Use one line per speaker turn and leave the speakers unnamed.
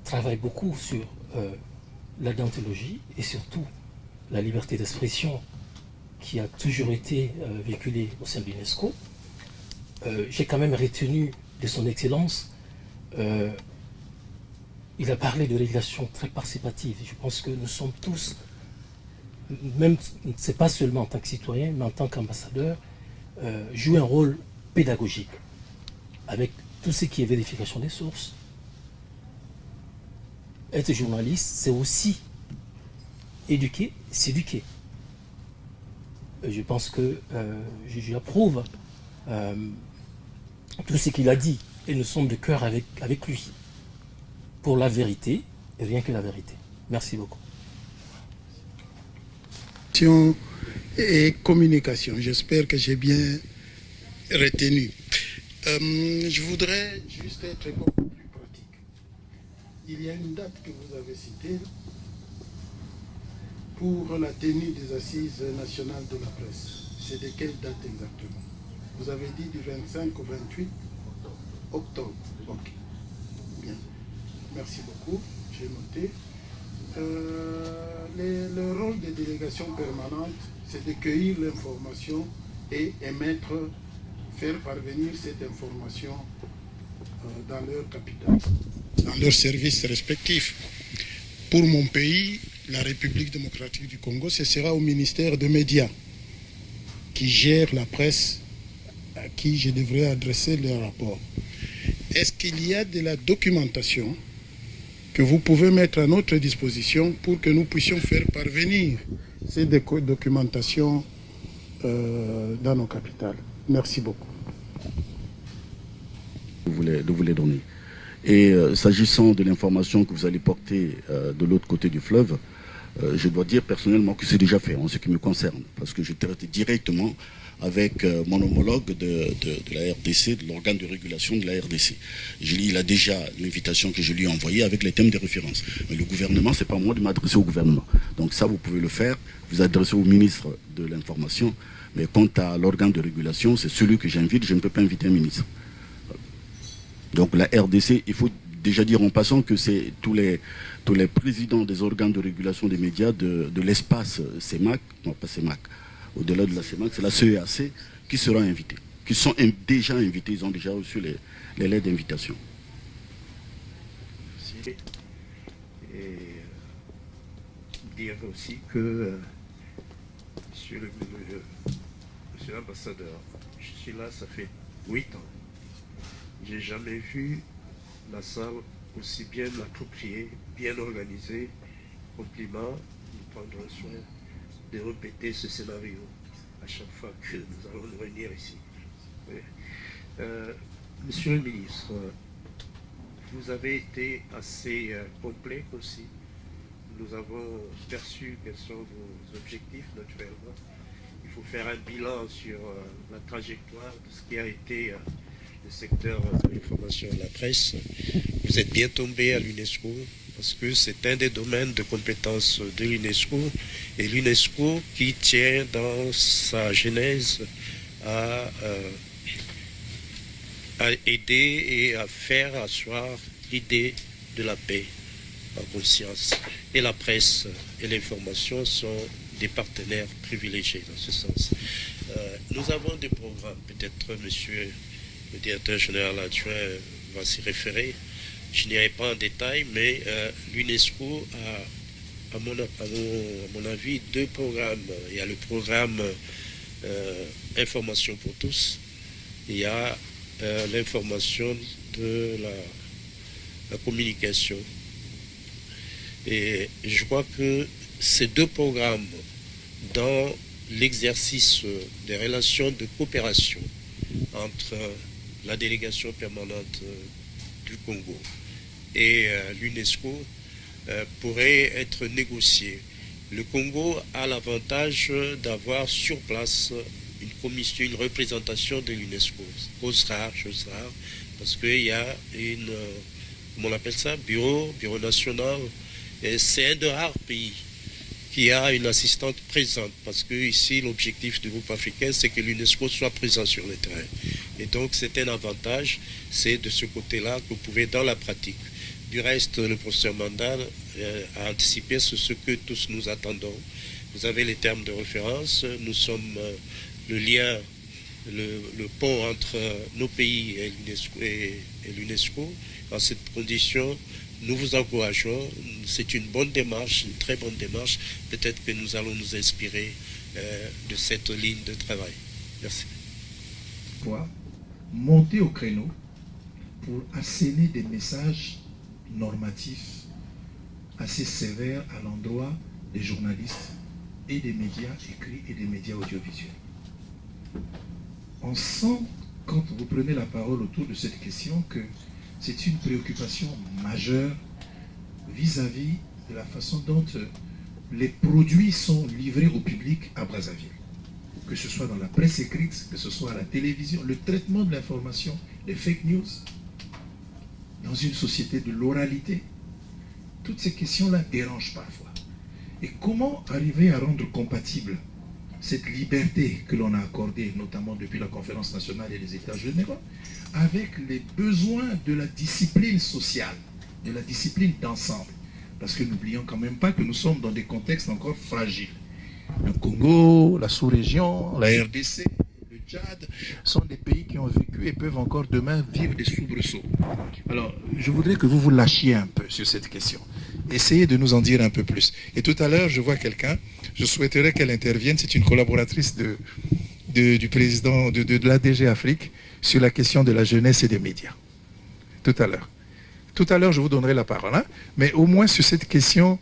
travaille beaucoup sur la déontologie et surtout la liberté d'expression qui a toujours été véhiculée au sein de l'UNESCO. J'ai quand même retenu de son excellence, il a parlé de régulation très participative. Je pense que nous sommes tous, même c'est pas seulement en tant que citoyen, mais en tant qu'ambassadeur, jouer un rôle pédagogique avec tout ce qui est vérification des sources. Être journaliste, c'est aussi éduquer, s'éduquer. Je pense que j'approuve tout ce qu'il a dit et nous sommes de cœur avec lui pour la vérité et rien que la vérité. Merci beaucoup.
Et communication, j'espère que j'ai bien retenu. Je voudrais juste être beaucoup plus pratique. Il y a une date que vous avez citée pour la tenue des assises nationales de la presse. C'est de quelle date exactement? Vous avez dit du 25 au 28 octobre. Ok. Bien. Merci beaucoup. J'ai noté. Le rôle des délégations permanentes, c'est de cueillir l'information et faire parvenir cette information dans leur capitale, dans leurs services respectifs. Pour mon pays, la République démocratique du Congo, ce sera au ministère des Médias qui gère la presse à qui je devrais adresser le rapport. Est-ce qu'il y a de la documentation que vous pouvez mettre à notre disposition pour que nous puissions faire parvenir ces documentations dans nos capitales? Merci beaucoup.
De vous les donner. Et s'agissant de l'information que vous allez porter de l'autre côté du fleuve, je dois dire personnellement que c'est déjà fait en ce qui me concerne, parce que je traite directement avec mon homologue de la RDC, de l'organe de régulation de la RDC. Il a déjà l'invitation que je lui ai envoyée avec les thèmes de référence. Mais le gouvernement, c'est pas moi de m'adresser au gouvernement. Donc ça, vous pouvez le faire, vous adressez au ministre de l'Information. Mais quant à l'organe de régulation, c'est celui que j'invite, je ne peux pas inviter un ministre. Donc la RDC, il faut déjà dire en passant que c'est tous les présidents des organes de régulation des médias de l'espace CEMAC, non pas CEMAC, au-delà de la CEMAC, c'est la CEAC qui sera invitée, qui sont déjà invités, ils ont déjà reçu les lettres d'invitation.
Merci. Et dire aussi que, monsieur l'ambassadeur, je suis là, ça fait 8 ans. J'ai jamais vu la salle aussi bien appropriée, bien organisée. Compliment, nous prendrons soin de répéter ce scénario à chaque fois que nous allons nous réunir ici. Oui. Monsieur le ministre, vous avez été assez complet aussi. Nous avons perçu quels sont vos objectifs naturellement. Il faut faire un bilan sur la trajectoire de ce qui a été le secteur de l'information et de la presse. Vous êtes bien tombé à l'UNESCO parce que c'est un des domaines de compétences de l'UNESCO et l'UNESCO qui tient dans sa genèse à aider et à faire asseoir l'idée de la paix en conscience. Et la presse et l'information sont des partenaires privilégiés dans ce sens. Nous avons des programmes, peut-être monsieur le directeur général adjoint va s'y référer. Je n'irai pas en détail, mais l'UNESCO a, à mon avis, 2 programmes. Il y a le programme Information pour tous. Il y a l'information de la communication. Et je crois que ces 2 programmes, dans l'exercice des relations de coopération entre la délégation permanente du Congo et l'UNESCO pourrait être négocié. Le Congo a l'avantage d'avoir sur place une commission, une représentation de l'UNESCO. Chose rare, parce qu'il y a comment on appelle ça, bureau national. Et c'est un de rares pays qui a une assistante présente, parce que ici l'objectif du groupe africain c'est que l'UNESCO soit présent sur le terrain. Et donc c'est un avantage, c'est de ce côté-là que vous pouvez dans la pratique Du reste, le professeur Mandal a anticipé sur ce que tous nous attendons. Vous avez les termes de référence, nous sommes le lien, le pont entre nos pays et l'UNESCO. Dans cette condition, nous vous encourageons. C'est une bonne démarche, une très bonne démarche. Peut-être que nous allons nous inspirer de cette ligne de travail. Merci.
Monter au créneau pour asséner des messages normatifs assez sévères à l'endroit des journalistes et des médias écrits et des médias audiovisuels. On sent, quand vous prenez la parole autour de cette question, que c'est une préoccupation majeure vis-à-vis de la façon dont les produits sont livrés au public à Brazzaville. Que ce soit dans la presse écrite, que ce soit à la télévision, le traitement de l'information, les fake news, dans une société de l'oralité, toutes ces questions-là dérangent parfois. Et comment arriver à rendre compatible cette liberté que l'on a accordée, notamment depuis la conférence nationale et les États généraux, avec les besoins de la discipline sociale, de la discipline d'ensemble. Parce que n'oublions quand même pas que nous sommes dans des contextes encore fragiles. Le Congo, la sous-région, la RDC, le Tchad sont des pays qui ont vécu et peuvent encore demain vivre des soubresauts. Alors, je voudrais que vous vous lâchiez un peu sur cette question. Essayez de nous en dire un peu plus. Et tout à l'heure, je vois quelqu'un, je souhaiterais qu'elle intervienne, c'est une collaboratrice du président de l'ADG Afrique sur la question de la jeunesse et des médias. Tout à l'heure. Tout à l'heure, je vous donnerai la parole, hein, mais au moins sur cette question